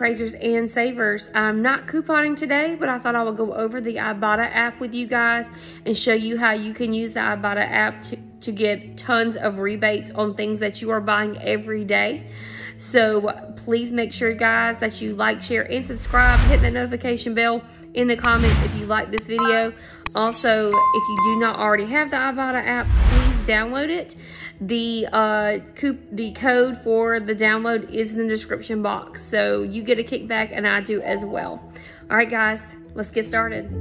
Praisers and Savers. I'm not couponing today, but I thought I would go over the IBOTTA app with you guys and show you how you can use the IBOTTA app to get tons of rebates on things that you are buying every day. So please make sure, guys, that you like, share, and subscribe. Hit that notification bell in the comments if you like this video. Also, if you do not already have the IBOTTA app, please download it. The code for the download is in the description box, so you get a kickback and I do as well. All right, guys, let's get started.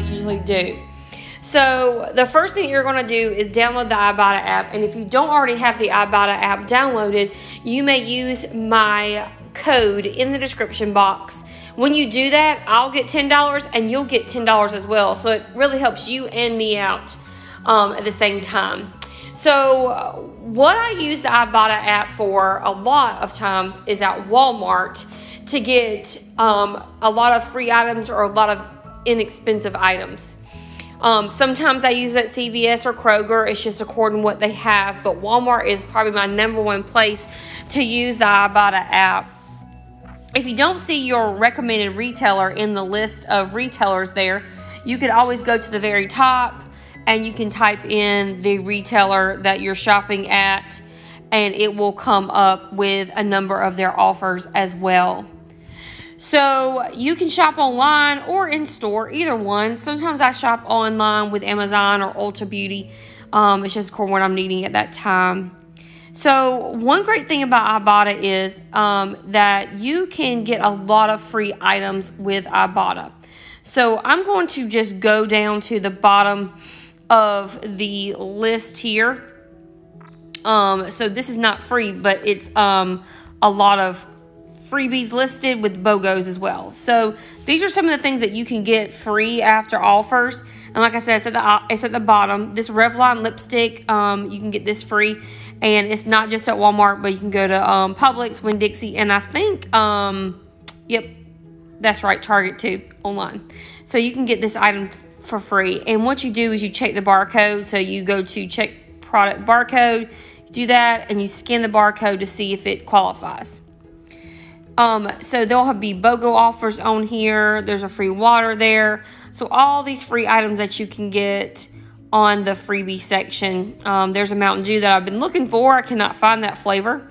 Usually do. So the first thing you're going to do is download the IBOTTA app, and if you don't already have the IBOTTA app downloaded, you may use my code in the description box. When you do that, I'll get $10 and you'll get $10 as well, so it really helps you and me out at the same time. So what I use the IBOTTA app for a lot of times is at Walmart to get a lot of free items or a lot of inexpensive items. Sometimes I use it at CVS or Kroger. It's just according to what they have, but Walmart is probably my #1 place to use the IBOTTA app. If you don't see your recommended retailer in the list of retailers there, you could always go to the very top and you can type in the retailer that you're shopping at, and it will come up with a number of their offers as well. So you can shop online or in store, either one. Sometimes I shop online with Amazon or Ulta Beauty. It's just according to what I'm needing at that time. So one great thing about IBOTTA is that you can get a lot of free items with IBOTTA. So I'm going to just go down to the bottom of the list here. So this is not free, but it's a lot of freebies listed with BOGOs as well. So these are some of the things that you can get free after offers. And like I said, it's at the bottom. This Revlon lipstick, you can get this free. And it's not just at Walmart, but you can go to Publix, Winn-Dixie, and I think, yep, that's right, Target too, online. So you can get this item for free. And what you do is you check the barcode. So you go to check product barcode, do that, and you scan the barcode to see if it qualifies. So there'll be BOGO offers on here. There's a free water there. So all these free items that you can get on the freebie section. There's a Mountain Dew that I've been looking for. I cannot find that flavor.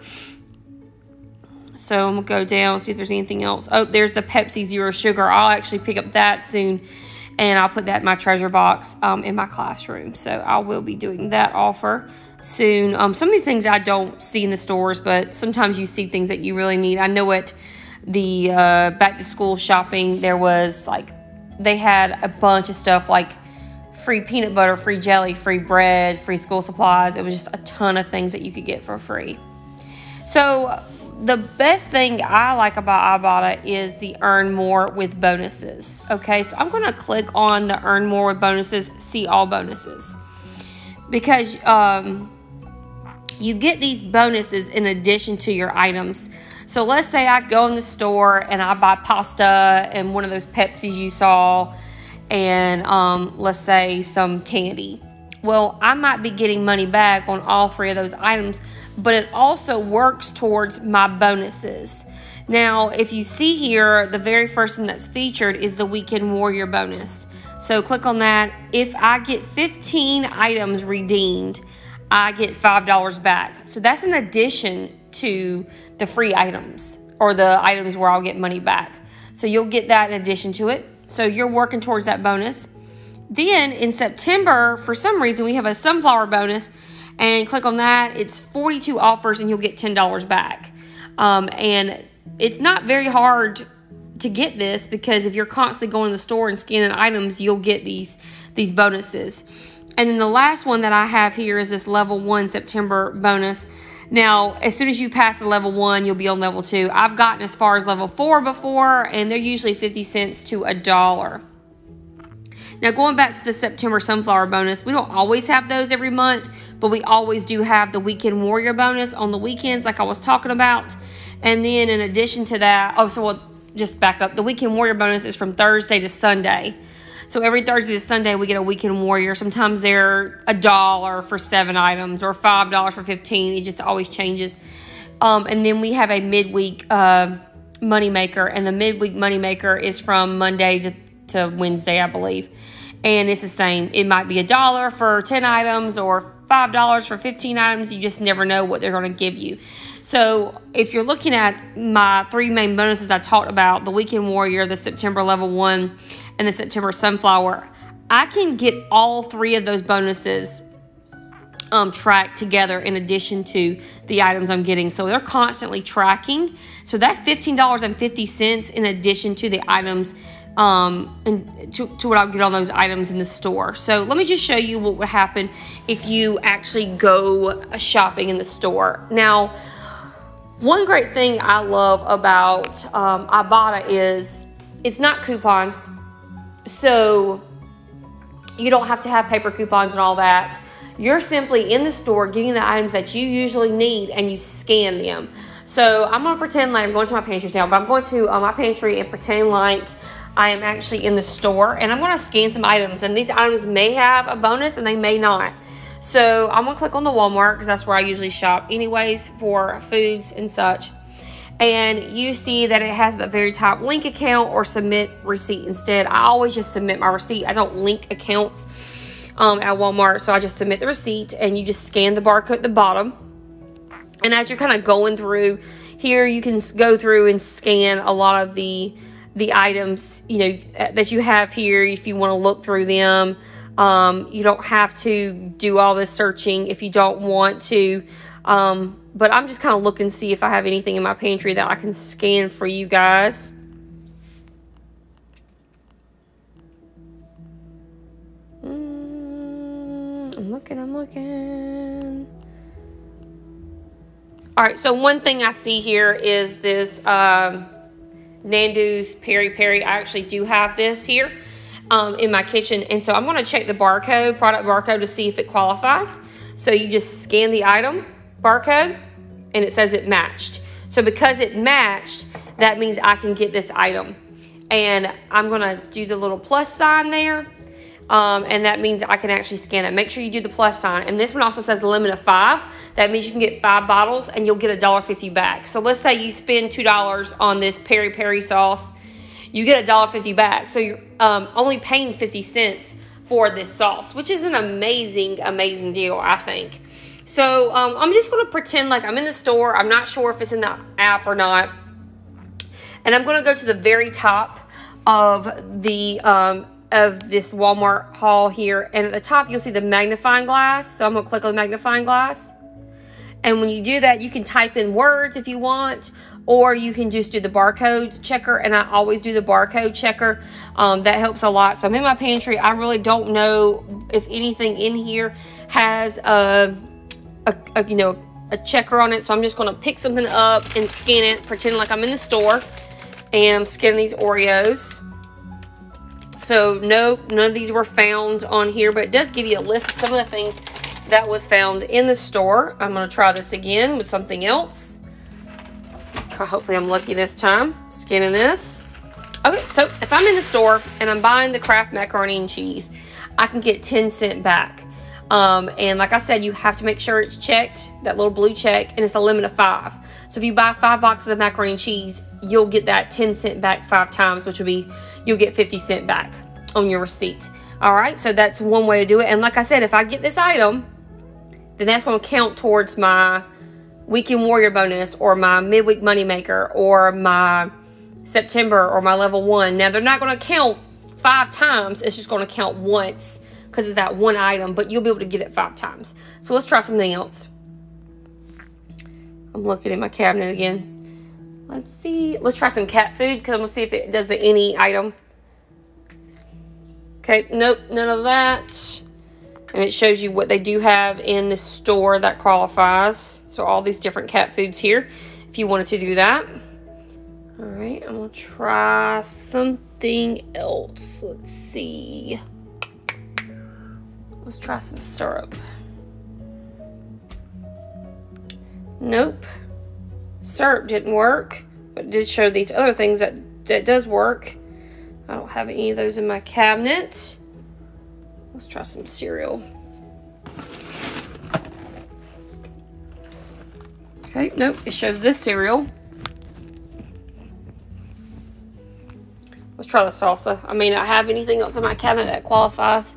So I'm going to go down, see if there's anything else. Oh, there's the Pepsi Zero Sugar. I'll actually pick up that soon, and I'll put that in my treasure box in my classroom. So I will be doing that offer soon. Some of these things I don't see in the stores, but sometimes you see things that you really need. I know at the back to school shopping, there was like, they had a bunch of stuff like free peanut butter, free jelly, free bread, free school supplies. It was just a ton of things that you could get for free. So the best thing I like about IBOTTA is the earn more with bonuses. Okay, so I'm going to click on the earn more with bonuses, see all bonuses, because you get these bonuses in addition to your items. So let's say I go in the store and I buy pasta and one of those Pepsis you saw, and let's say some candy. Well, I might be getting money back on all 3 of those items, but it also works towards my bonuses. Now, if you see here, the very first thing that's featured is the Weekend Warrior bonus. So click on that. If I get 15 items redeemed, I get $5 back. So that's in addition to the free items, or the items where I'll get money back. So you'll get that in addition to it. So you're working towards that bonus. Then in September, for some reason, we have a sunflower bonus, and click on that. It's 42 offers and you'll get $10 back. And it's not very hard to get this, because if you're constantly going to the store and scanning items, you'll get these bonuses. And then the last one that I have here is this level 1 September bonus. Now, as soon as you pass the level 1, you'll be on level 2. I've gotten as far as level 4 before, and they're usually 50 cents to $1. Now, going back to the September Sunflower bonus, we don't always have those every month, but we always do have the Weekend Warrior bonus on the weekends like I was talking about. And then in addition to that, just back up. The Weekend Warrior bonus is from Thursday to Sunday. So every Thursday to Sunday, we get a Weekend Warrior. Sometimes they're $1 for 7 items or $5 for 15. It just always changes. And then we have a midweek moneymaker, and the midweek moneymaker is from Monday to Wednesday, I believe. And it's the same. It might be $1 for 10 items or $5 for 15 items. You just never know what they're going to give you. So if you're looking at my 3 main bonuses I talked about, the Weekend Warrior, the September level 1, and the September Sunflower, I can get all 3 of those bonuses tracked together in addition to the items I'm getting. So they're constantly tracking. So that's $15.50 in addition to the items and to what I'll get on those items in the store. So let me just show you what would happen if you actually go shopping in the store. Now, one great thing I love about IBOTTA is it's not coupons. So you don't have to have paper coupons and all that. You're simply in the store getting the items that you usually need, and you scan them. So I'm going to pretend like I'm going to my pantries now, but I'm going to my pantry and pretend like I am actually in the store, and I'm going to scan some items. And these items may have a bonus and they may not. So I'm going to click on the Walmart because that's where I usually shop anyways for foods and such. And you see that it has at the very top link account or submit receipt instead. I always just submit my receipt. I don't link accounts at Walmart, so I just submit the receipt, and you just scan the barcode at the bottom. And as you're kind of going through here, you can go through and scan a lot of the items, you know, that you have here if you want to look through them. You don't have to do all this searching if you don't want to. But I'm just kind of looking to see if I have anything in my pantry that I can scan for you guys. I'm looking. All right, so one thing I see here is this Nando's Peri Peri. I actually do have this here in my kitchen. And so I'm going to check the barcode, product barcode, to see if it qualifies. So you just scan the item barcode, and it says it matched. So because it matched, that means I can get this item. And I'm going to do the little plus sign there. And that means I can actually scan it. Make sure you do the plus sign. And this one also says a limit of 5. That means you can get 5 bottles and you'll get $1.50 back. So let's say you spend $2 on this peri peri sauce. You get $1.50 back. So you're only paying 50 cents for this sauce, which is an amazing, amazing deal, I think. So I'm just going to pretend like I'm in the store. I'm not sure if it's in the app or not. And I'm going to go to the very top of the of this Walmart haul here, and at the top you'll see the magnifying glass. So I'm going to click on the magnifying glass, and when you do that, you can type in words if you want, or you can just do the barcode checker. And I always do the barcode checker. That helps a lot. So I'm in my pantry. I really don't know if anything in here has a checker on it, so I'm just going to pick something up and scan it, pretend like I'm in the store, and I'm scanning these Oreos. So no, none of these were found on here, but it does give you a list of some of the things that was found in the store. I'm going to try this again with something else. Hopefully I'm lucky this time. Scanning this. Okay, so if I'm in the store and I'm buying the Kraft macaroni and cheese, I can get 10 cents back. And like I said, you have to make sure it's checked, that little blue check, and it's a limit of 5. So if you buy 5 boxes of macaroni and cheese, you'll get that 10 cents back 5 times, which will be, you'll get 50 cents back on your receipt. All right, so that's one way to do it. And like I said, if I get this item, then that's going to count towards my Weekend Warrior bonus or my midweek moneymaker or my September or my level 1. Now, they're not going to count 5 times. It's just going to count once, because it's that one item, but you'll be able to get it 5 times. So let's try something else. I'm looking in my cabinet again. Let's see. Let's try some cat food, because I'm going to see if it does the any item. Okay, nope, none of that. And it shows you what they do have in the store that qualifies. So all these different cat foods here, if you wanted to do that. All right, I'm gonna try something else. Let's see. Let's try some syrup. Nope. Syrup didn't work, but it did show these other things that does work. I don't have any of those in my cabinet. Let's try some cereal. Okay, nope, it shows this cereal. Let's try the salsa. I may not have anything else in my cabinet that qualifies.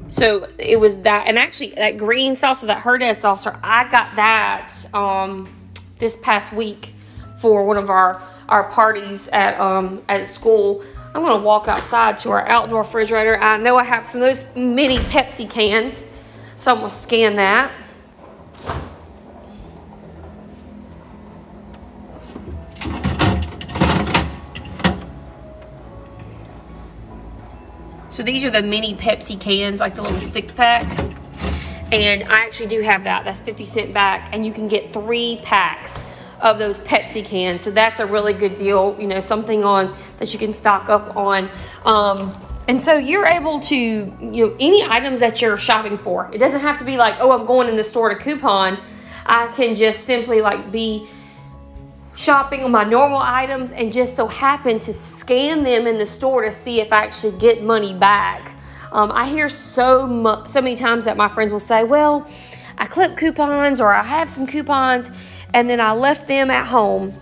So it was that, and actually that green salsa, that Herdez salsa, I got that this past week for one of our parties at school. I'm gonna walk outside to our outdoor refrigerator. I know I have some of those mini Pepsi cans, so I'm gonna scan that. So these are the mini Pepsi cans, like the little 6-pack. And I actually do have that. That's 50 cents back. And you can get 3 packs of those Pepsi cans. So that's a really good deal, you know, something on that you can stock up on. And so you're able to, you know, any items that you're shopping for. It doesn't have to be like, oh, I'm going in the store to coupon. I can just simply like be shopping on my normal items and just so happen to scan them in the store to see if I actually get money back. I hear so many times that my friends will say, well, I clip coupons or I have some coupons and then I left them at home.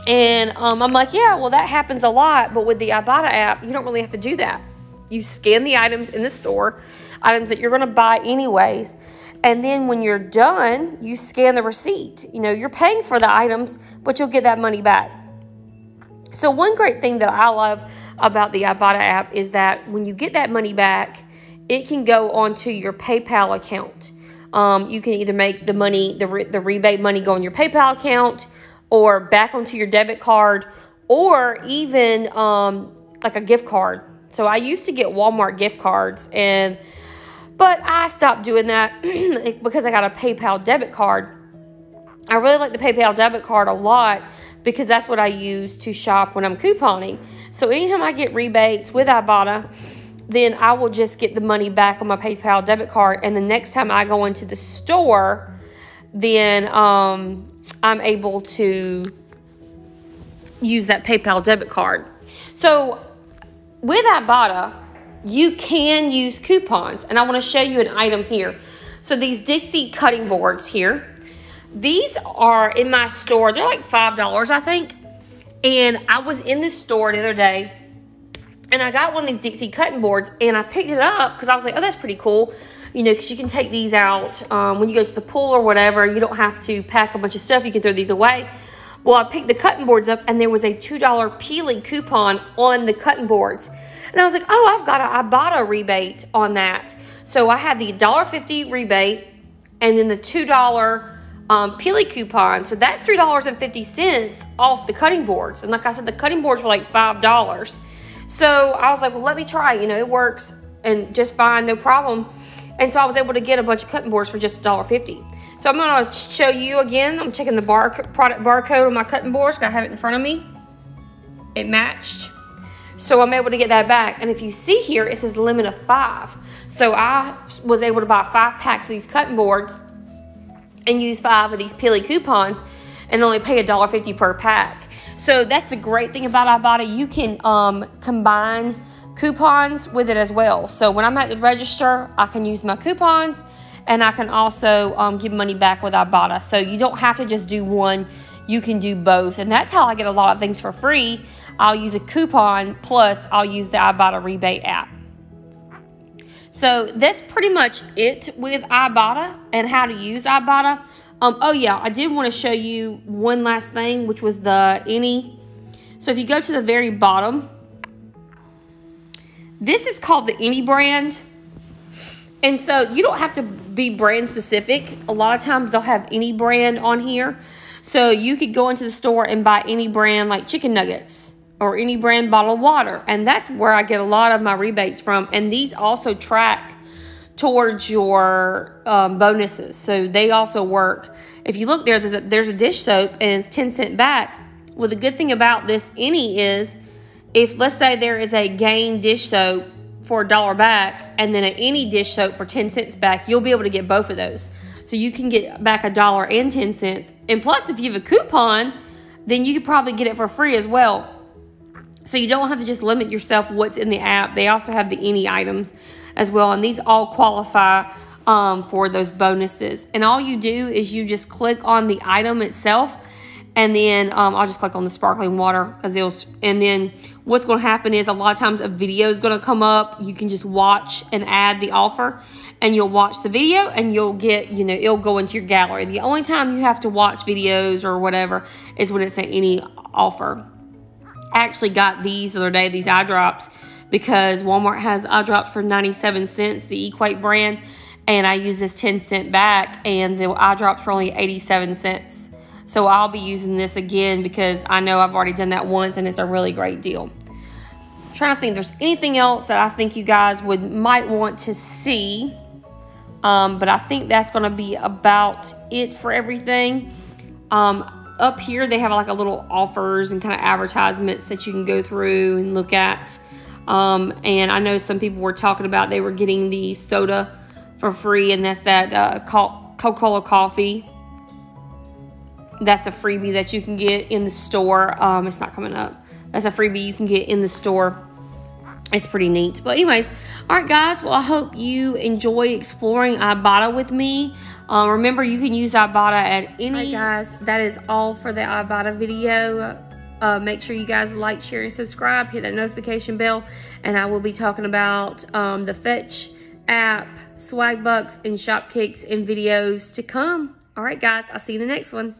And I'm like, yeah, well, that happens a lot. But with the IBOTTA app, you don't really have to do that. You scan the items in the store, items that you're going to buy anyways. And then when you're done, you scan the receipt. You know, you're paying for the items, but you'll get that money back. So one great thing that I love about the IBOTTA app is that when you get that money back, it can go onto your PayPal account. You can either make the money, the rebate money go on your PayPal account or back onto your debit card or even like a gift card. So I used to get Walmart gift cards but I stopped doing that because I got a PayPal debit card. I really like the PayPal debit card a lot because that's what I use to shop when I'm couponing. So anytime I get rebates with IBOTTA, then I will just get the money back on my PayPal debit card. And the next time I go into the store, then I'm able to use that PayPal debit card. So with IBOTTA, you can use coupons, and I want to show you an item here. So these Dixie cutting boards here, these are in my store. They're like $5, I think. And I was in this store the other day, and I got one of these Dixie cutting boards, and I picked it up because I was like, oh, that's pretty cool. You know, because you can take these out when you go to the pool or whatever. You don't have to pack a bunch of stuff. You can throw these away. Well, I picked the cutting boards up, and there was a $2 peeling coupon on the cutting boards. And I was like, oh, I've got an IBOTTA rebate on that. So I had the $1.50 rebate and then the $2 peeling coupon. So that's $3.50 off the cutting boards. And like I said, the cutting boards were like $5. So I was like, well, let me try. You know, it works and just fine, no problem. And so I was able to get a bunch of cutting boards for just $1.50. So I'm going to show you again. I'm checking the product barcode on my cutting boards. I have it in front of me. It matched. So I'm able to get that back. And if you see here, it says limit of 5. So I was able to buy 5 packs of these cutting boards and use 5 of these peely coupons and only pay $1.50 per pack. So that's the great thing about IBOTTA. You can combine coupons with it as well. So when I'm at the register, I can use my coupons and I can also give money back with IBOTTA. So you don't have to just do one. You can do both. And that's how I get a lot of things for free. I'll use a coupon, plus I'll use the IBOTTA rebate app. So that's pretty much it with IBOTTA and how to use IBOTTA. Oh yeah, I did want to show you one last thing, which was the any. So if you go to the very bottom, this is called the Any brand. And so you don't have to be brand specific. A lot of times they'll have any brand on here. So you could go into the store and buy any brand like chicken nuggets or any brand bottled water. And that's where I get a lot of my rebates from. And these also track towards your bonuses. So they also work. If you look there, there's a dish soap and it's 10 cents back. Well, the good thing about this any is, if let's say there is a Gain dish soap for $1 back and then an any dish soap for 10 cents back, you'll be able to get both of those. So you can get back $1 and 10 cents. And plus, if you have a coupon, then you could probably get it for free as well. So you don't have to just limit yourself what's in the app. They also have the any items as well. And these all qualify for those bonuses. And all you do is you just click on the item itself. And then I'll just click on the sparkling water, and then what's going to happen is a lot of times a video is going to come up. You can just watch and add the offer, and you'll watch the video and you'll get, it'll go into your gallery. The only time you have to watch videos or whatever is when it's an any offer. I actually got these the other day, these eye drops, because Walmart has eye drops for 97 cents, the Equate brand, and I use this 10 cent back, and the eye drops for only 87 cents. So I'll be using this again because I know I've already done that once and it's a really great deal. I'm trying to think if there's anything else that I think you guys might want to see. But I think that's going to be about it for everything. Up here they have like a little offers and kind of advertisements that you can go through and look at. And I know some people were talking about they were getting the soda for free, and that's that Coca-Cola coffee. That's a freebie that you can get in the store. It's not coming up. That's a freebie you can get in the store. It's pretty neat. But anyways, all right, guys. Well, I hope you enjoy exploring IBOTTA with me. Remember, you can use IBOTTA at any... All right, guys. That is all for the IBOTTA video. Make sure you guys like, share, and subscribe. Hit that notification bell. And I will be talking about the Fetch app, Swagbucks, and Shopkicks in videos to come. All right, guys. I'll see you in the next one.